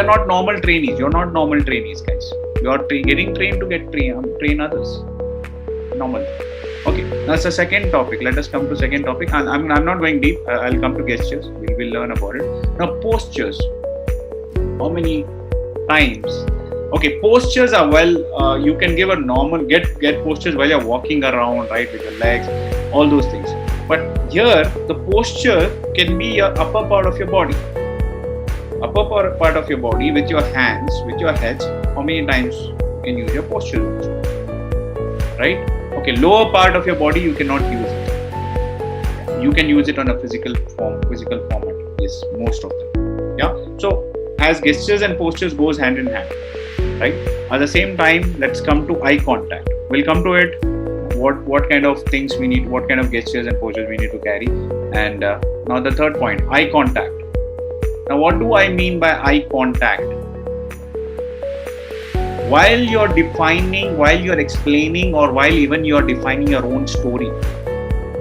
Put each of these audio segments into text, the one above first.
are not normal trainees. You're not normal trainees, guys. You're getting trained to train others. Normal. Okay, that's the second topic. Let us come to second topic. And I'm not going deep. I'll come to gestures. We'll learn about it. Now, postures. How many times? Okay, postures are you can give a normal, get postures while you're walking around, right, with your legs, all those things. But here, the posture can be your upper part of your body. Upper part of your body with your hands, with your heads. How many times you can use your posture? Right? Okay, lower part of your body, you cannot use it. You can use it on a physical format. Yes, most of them. Yeah. So, as gestures and postures goes hand in hand. Right? At the same time, let's come to eye contact. We'll come to it. What kind of things we need, what kind of gestures and postures we need to carry. And now the third point, eye contact. Now, what do I mean by eye contact? While you're defining, while you're explaining, or while even you're defining your own story,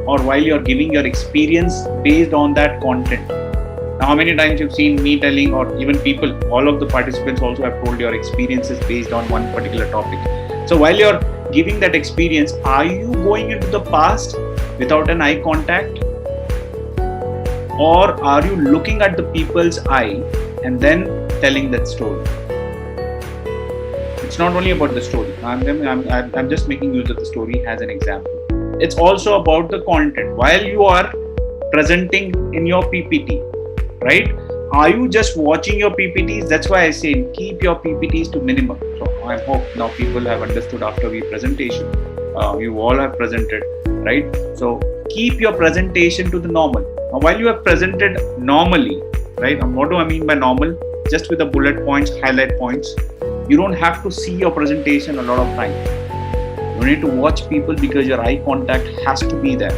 or while you're giving your experience based on that content. Now, how many times you've seen me telling, or even people, all of the participants also have told your experiences based on one particular topic. So while you're giving that experience, are you going into the past without an eye contact? Or are you looking at the people's eye and then telling that story? It's not only about the story. I'm just making use of the story as an example. It's also about the content. While you are presenting in your PPT, right? Are you just watching your PPTs? That's why I say keep your PPTs to minimum. So I hope now people have understood after the presentation. You all have presented, right? So keep your presentation to the normal. Now, while you have presented normally, right? And what do I mean by normal? Just with the bullet points, highlight points. You don't have to see your presentation a lot of time. You need to watch people because your eye contact has to be there,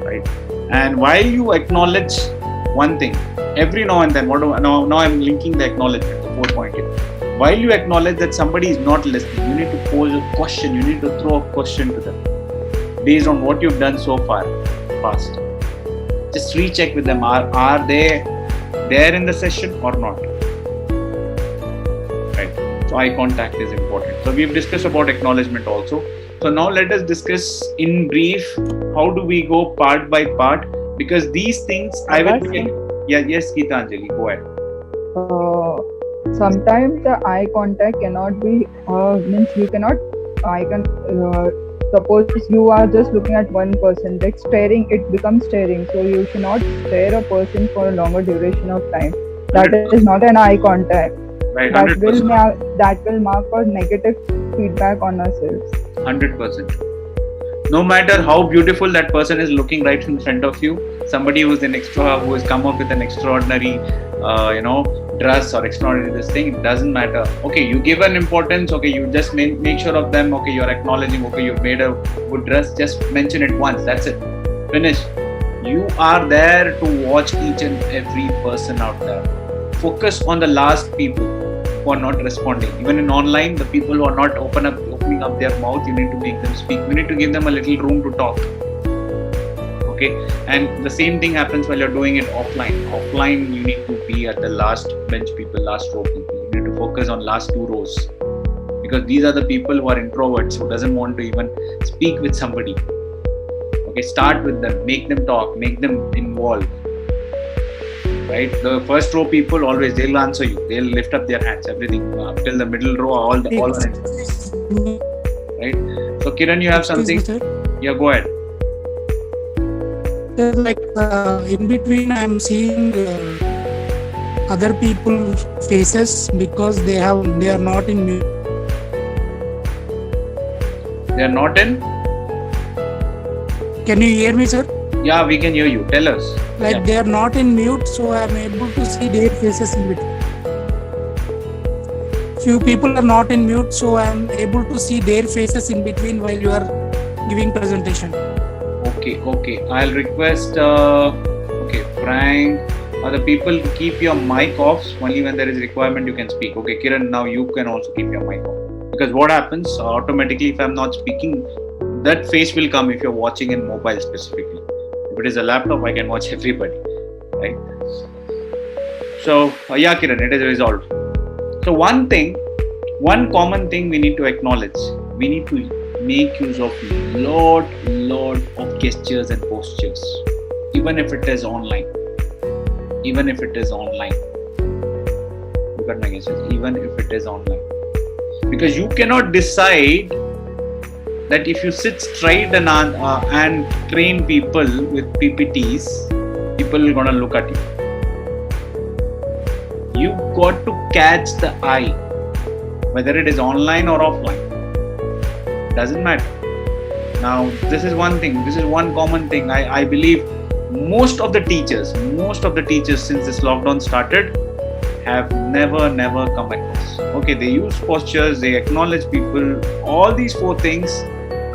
right? And while you acknowledge one thing, every now and then, now I'm linking the acknowledgement, the 4 point here. While you acknowledge that somebody is not listening, you need to pose a question, you need to throw a question to them based on what you've done so far, past. Just recheck with them, are they there in the session or not? Right. So eye contact is important. So we've discussed about acknowledgement also. So now let us discuss in brief, how do we go part by part? Because these things I will begin. Yes, Geetanjali, go ahead. Sometimes the eye contact cannot be, means you cannot, suppose you are just looking at one person, like staring, it becomes staring. So you should not stare a person for a longer duration of time. That 100%. Is not an eye contact. Right, that will mark a negative feedback on ourselves. 100%. No matter how beautiful that person is looking right in front of you, somebody who has come up with an extraordinary, dress or extraordinary this thing, it doesn't matter. Okay, you give an importance. Okay, you just make sure of them. Okay, you're acknowledging. Okay, you've made a good dress. Just mention it once. That's it. Finish. You are there to watch each and every person out there. Focus on the last people who are not responding. Even in online, the people who are not opening up their mouth, you need to make them speak. You need to give them a little room to talk. Okay, and the same thing happens while you're doing it offline. Offline, you need to be at the last bench people, last row people. You need to focus on last 2 rows, because these are the people who are introverts, who doesn't want to even speak with somebody. Okay, start with them, make them talk, make them involved. Right, the first row people always, they'll answer you, they'll lift up their hands, everything till the middle row, all are in. Right. So Kiran, you have something? Yeah, go ahead. Like in between, I'm seeing other people's faces because they are not in mute. They are not in? Can you hear me, sir? Yeah, we can hear you. Tell us. Like they are not in mute, so I'm able to see their faces in between. Few people are not in mute, so I'm able to see their faces in between while you are giving presentation. Okay. I'll request, Frank, other people to keep your mic off. Only when there is requirement you can speak. Okay, Kiran, now you can also keep your mic off. Because what happens, automatically if I'm not speaking, that face will come if you're watching in mobile specifically. If it is a laptop, I can watch everybody, right? So, yeah, Kiran, it is resolved. So, one common thing we need to acknowledge, we need to make use of lot of gestures and postures, even if it is online. Even if it is online. Look at my gestures, even if it is online. Because you cannot decide that if you sit straight and train people with PPTs, people are gonna look at you. You got to catch the eye, whether it is online or offline. Doesn't matter. Now, this is one thing. This is one common thing. I believe most of the teachers since this lockdown started have never come across. Okay, they use postures, they acknowledge people, all these four things.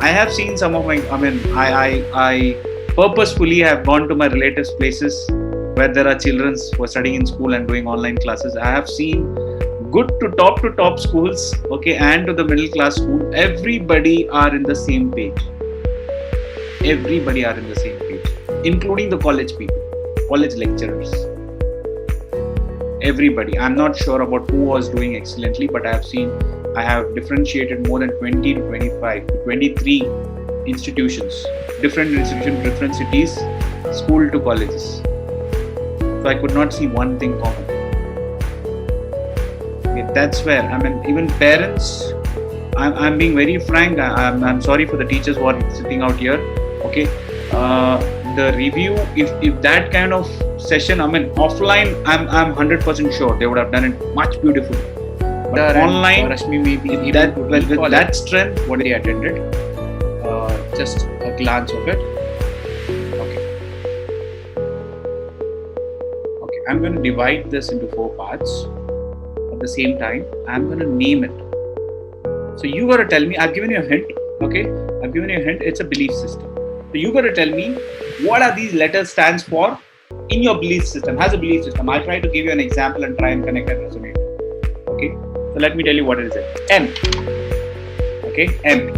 I have seen some of I purposefully have gone to my relatives' places where there are children who are studying in school and doing online classes. I have seen good to top schools, okay, and to the middle class school. Everybody are in the same page. Everybody are in the same page, including the college people, college lecturers. Everybody. I'm not sure about who was doing excellently, but I have differentiated more than 20 to 25 to 23 institutions, different cities, school to colleges. So I could not see one thing common. Okay, that's where, even parents, I'm being very frank, I'm sorry for the teachers who are sitting out here, okay. The review, if that kind of session, offline, I'm 100% sure they would have done it much beautifully. But online, Rashmi maybe that, with that strength, what they attended, just a glance of it. Okay, I'm going to divide this into 4 parts. At the same time, I'm going to name it. So you got to tell me, I've given you a hint, okay? I've given you a hint, it's a belief system. So you got to tell me what are these letters stands for in your belief system, has a belief system. I'll try to give you an example and try and connect and resonate. Okay, so let me tell you what is it. M. Okay, M.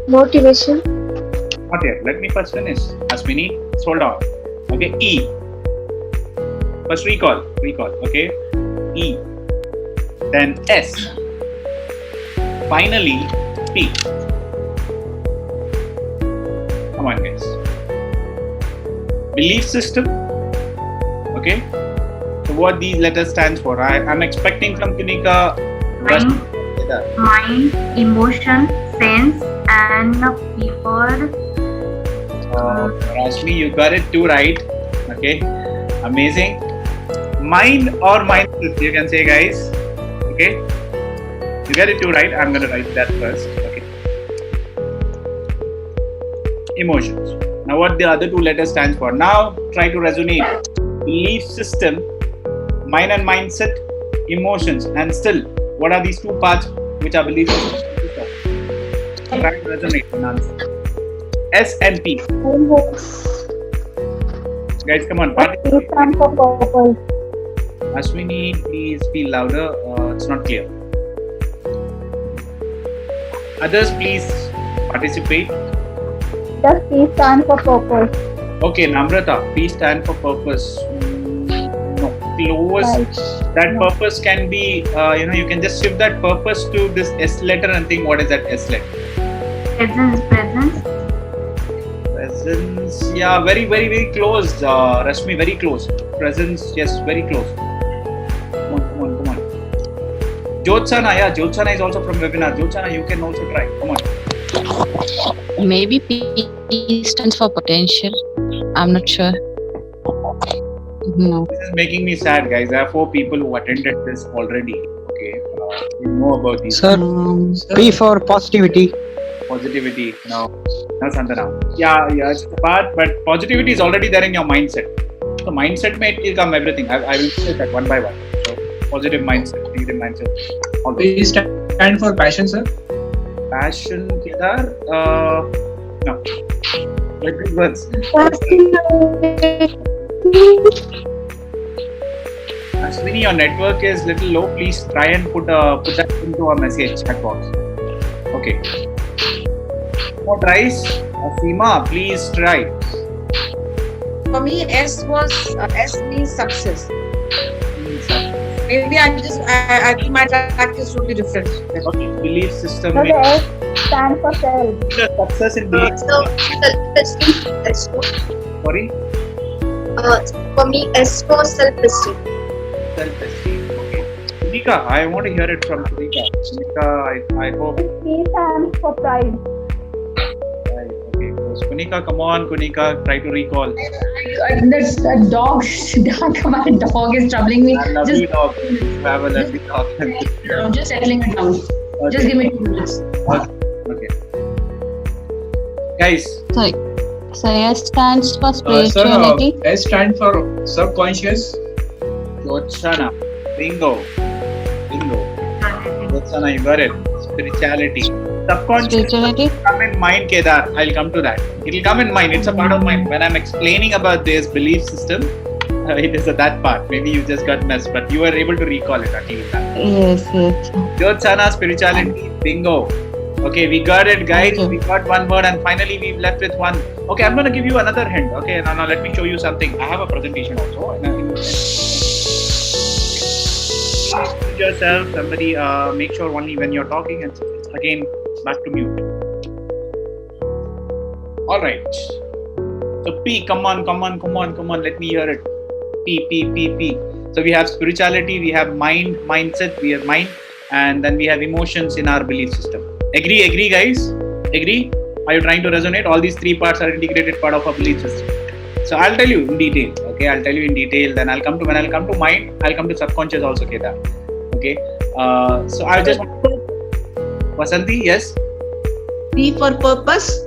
Motivation. Not yet. Let me first finish. Ashwini, hold on. Okay, E. First recall. Okay, E. Then S. Finally, P. Come on, guys. Belief system. Okay. So what these letters stands for? I'm expecting from Kinika. Mind, emotion, sense, and people. Rashmi, you got it too right. Okay. Amazing. Mind or mindset, you can say, guys. Okay. You get it too right. I'm gonna write that first. Okay. Emotions. Now what the other 2 letters stands for? Now try to resonate. Belief system, mind and mindset, emotions, and still, what are these 2 parts which are belief systems? Try to resonate and answer. S and P. Guys, come on. P stands for purpose. Ashwini, please be louder. It's not clear. Others, please participate. Does P stand for purpose? Okay, Namrata, P stand for purpose. No, close. Right. That No. purpose can be, you can just shift that purpose to this S letter and think, what is that S letter? Presence. Presence, yeah, very close. Rashmi, very close. Presence, yes, very close. Come on. Jyotsana is also from webinar. Jyotsana, you can also try. Come on. Maybe P stands for potential. I'm not sure. No. This is making me sad, guys. There are 4 people who attended this already. Okay, you know about these. Sir, P for positivity. Positivity. No, Santana. Yeah, it's the part, but positivity is already there in your mindset. So mindset may it will come everything. I will say that one by one. So positive mindset, negative mindset. All those. P stand for passion, sir. Passion, Kedar. No. Like these words. Ashwini, your network is little low. Please try and put that into a message chat box. Okay. More tries. Seema, please try. For me, S means success. Maybe I think my track is totally different. Okay, belief system. So the S stands for self. Success in belief. So self-esteem. Sorry, For me, S for self-esteem. self-esteem. Okay. Kunika, I want to hear it from Kunika. Kunika, I hope. P stands for pride. Right, okay. So Kunika, come on, Kunika, try to recall. That dog, my dog is troubling me. I love you, dog. You have a lovely dog. I'm just settling it down. Okay. Just give me 2 minutes. Okay. Guys, So S stands for Sir, spirituality. S stands for subconscious. Jyotsana. Bingo. Jyotsana, you got it. Spirituality. Subconscious. Spirituality. Come in mind, Kedar. I'll come to that. It'll come in mind. It's a part of mind. When I'm explaining about this belief system, it is that part. Maybe you just got messed, but you were able to recall it at least. Yes. Jyotsana, spirituality, bingo. Okay, we got it, guys. Okay. We got one word, and finally we've left with one. Okay, I'm gonna give you another hint. Okay, now let me show you something. I have a presentation also. Mute yourself. Somebody make sure only when you're talking, and it's again back to mute. All right. So P, come on. Let me hear it. P. So we have spirituality, we have mind, mindset, we have mind, and then we have emotions in our belief system. Agree, guys? Agree? Are you trying to resonate? All these three parts are integrated part of our belief system. So I'll tell you in detail. Okay, I'll tell you in detail. Then when I'll come to mind, I'll come to subconscious also, Kedar. Okay. So I just Vasanti, yes? P for purpose.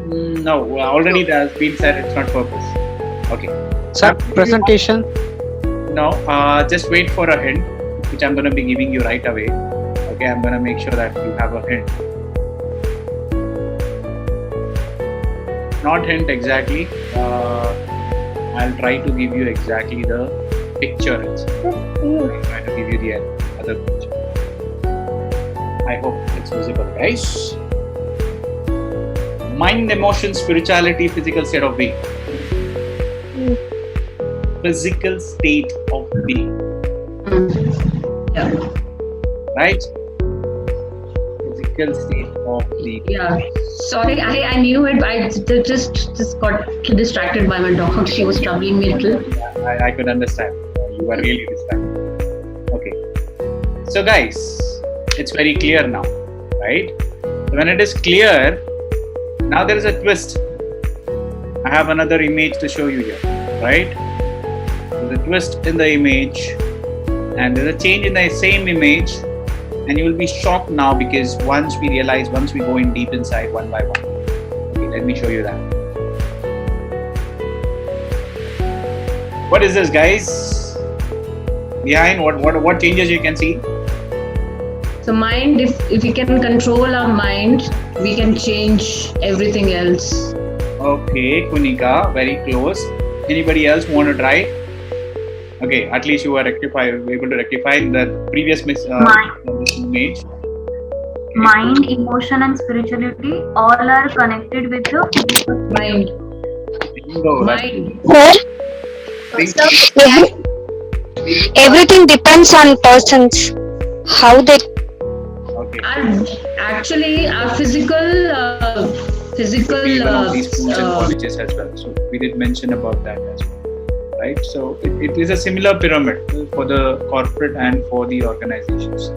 No, already it has been said. It's not purpose. Okay. Sir, presentation. No, just wait for a hint, which I'm going to be giving you right away. Okay, I'm going to make sure that you have a hint. Not hint exactly. I'll try to give you exactly the picture. I'll try to give you the other picture. I hope it's visible, guys. Mind, emotion, spirituality, physical state of being. Physical state of being. Yeah. Right? Physical state of being. Yeah. Sorry, I knew it. I just got distracted by my dog. She was troubling me a little. I could understand. You were really distracted. Okay. So guys, it's very clear now, right? When it is clear, now there is a twist. I have another image to show you here, right? There's a twist in the image, and there's a change in the same image, and you will be shocked now because once we go in deep inside one by one. Okay, let me show you that. What is this, guys? Behind what changes you can see? So mind, if we can control our mind, we can change everything else. Okay, Kunika, very close. Anybody else want to try? Okay, at least you were able to rectify the previous image. Mind, emotion, and spirituality all are connected with the physical Mind. Bingo, that's Mind. Everything depends on persons. How they. okay. Actually, our physical Even on these schools and colleges as well. So we did mention about that as well, right? So it is a similar pyramid for the corporate and for the organizations,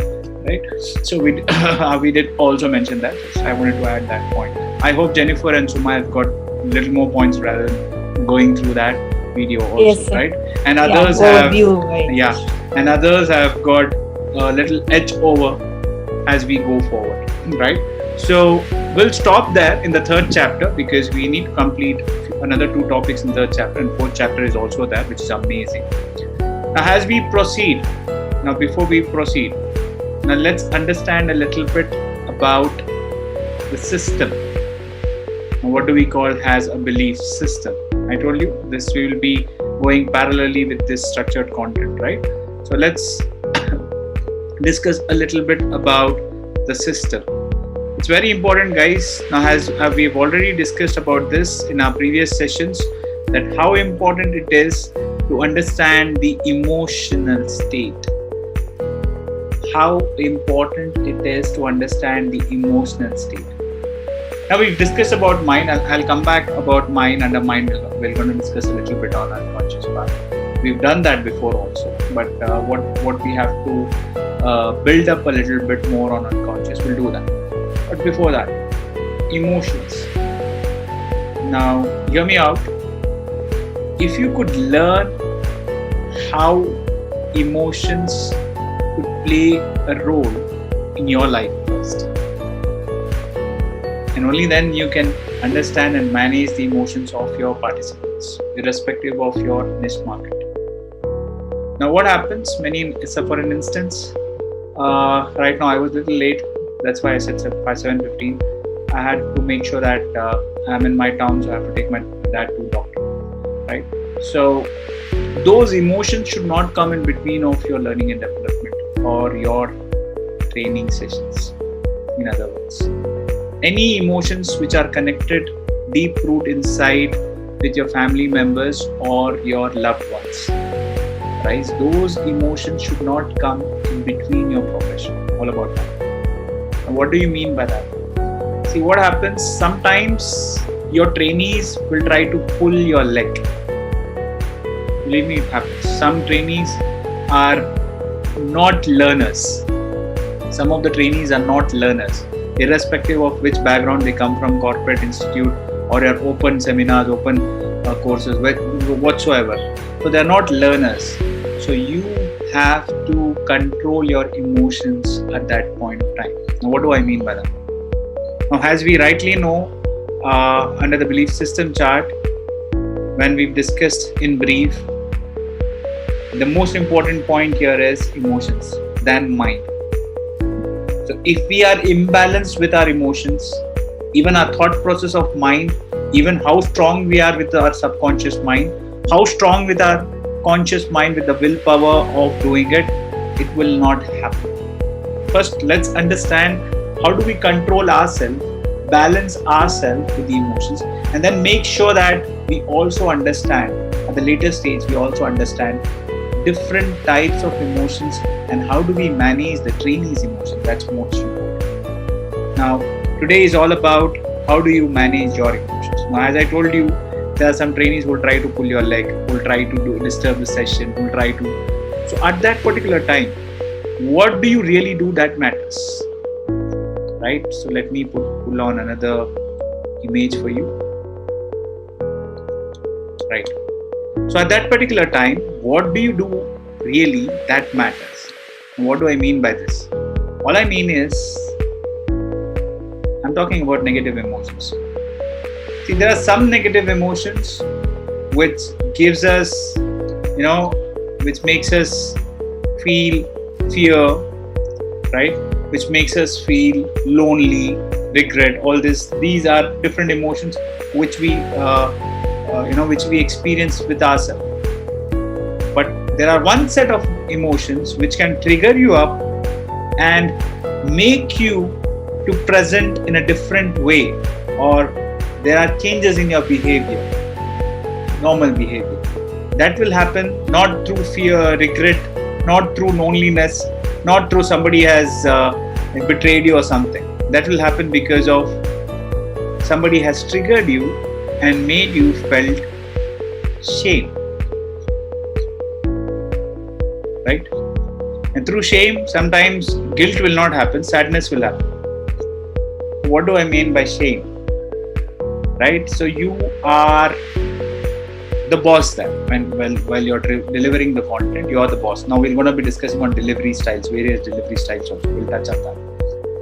right? So we did also mention that. So I wanted to add that point. I hope Jennifer and Suma have got little more points rather than going through that video also, Yes, sir. right? And others and others have got a little edge over as we go forward, right? So we'll stop there in the third chapter because we need to complete another 2 topics in the third chapter, and fourth chapter is also there, which is amazing. Now as we proceed, before we proceed, now let's understand a little bit about the system. Now, what do we call as a belief system? I told you this we will be going parallelly with this structured content, right? So let's discuss a little bit about the system. It's very important, guys. Now, as we've already discussed about this in our previous sessions, that how important it is to understand the emotional state. How important it is to understand the emotional state. Now we've discussed about mind. I'll come back about mind. Under mind, we're going to discuss a little bit on unconscious part. We've done that before also, but what we have to build up a little bit more on unconscious, we'll do that. But before that, emotions. Now, hear me out. If you could learn how emotions could play a role in your life first, and only then you can understand and manage the emotions of your participants, irrespective of your niche market. Now, what happens? For an instance, right now I was a little late. That's why I said 7:15. I had to make sure that I'm in my town, so I have to take my dad to doctor. Right? So those emotions should not come in between of your learning and development or your training sessions. In other words, any emotions which are connected deep root inside with your family members or your loved ones, right? Those emotions should not come in between your profession. All about that. Now, what do you mean by that? See, what happens, sometimes your trainees will try to pull your leg. Believe me, it happens. Some trainees are not learners. Some of the trainees are not learners, irrespective of which background they come from, corporate institute or your open seminars, open courses, whatsoever. So they are not learners. So you have to control your emotions at that point of time. Now, what do I mean by that? Now, as we rightly know, under the belief system chart, when we've discussed in brief, the most important point here is emotions than mind. So if we are imbalanced with our emotions, even our thought process of mind, even how strong we are with our subconscious mind, how strong with our conscious mind with the willpower of doing it, it will not happen. First, let's understand how do we control ourselves, balance ourselves with the emotions, and then make sure that we also understand, at the later stage, we also understand different types of emotions and how do we manage the trainees' emotions. That's most important. Now, today is all about how do you manage your emotions. Now, as I told you, there are some trainees who will try to pull your leg, who will try to disturb the session, who will try to. So, at that particular time, what do you really do that matters? Right? So, let me pull on another image for you. Right. So at that particular time, what do you do really that matters? What do I mean by this? All I mean is, I'm talking about negative emotions. See, there are some negative emotions which gives us, which makes us feel fear, right? Which makes us feel lonely, regret, all this. These are different emotions which we which we experience with ourselves. But there are one set of emotions which can trigger you up and make you to present in a different way, or there are changes in your behavior, normal behavior. That will happen not through fear, regret, not through loneliness, not through somebody has betrayed you or something. That will happen because of somebody has triggered you and made you felt shame, right? And through shame, sometimes guilt will not happen, sadness will happen. What do I mean by shame? Right? So you are the boss then. While you're delivering the content, you are the boss. Now we're going to be discussing on delivery styles, various delivery styles also. We'll touch on that.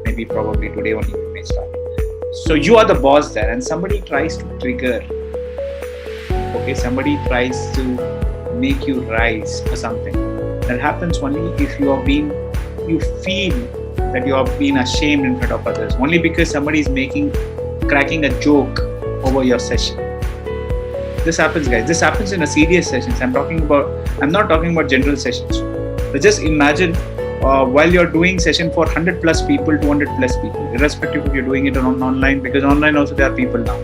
Maybe probably today only we may start. So you are the boss there, and somebody tries to trigger. Okay, somebody tries to make you rise or something. That happens only if you feel that you have been ashamed in front of others, only because somebody is cracking a joke over your session. This happens, guys. This happens in a serious sessions. I'm not talking about general sessions. But just imagine while you're doing session for 100 plus people, 200 plus people, irrespective if you're doing it on online, because online also there are people now.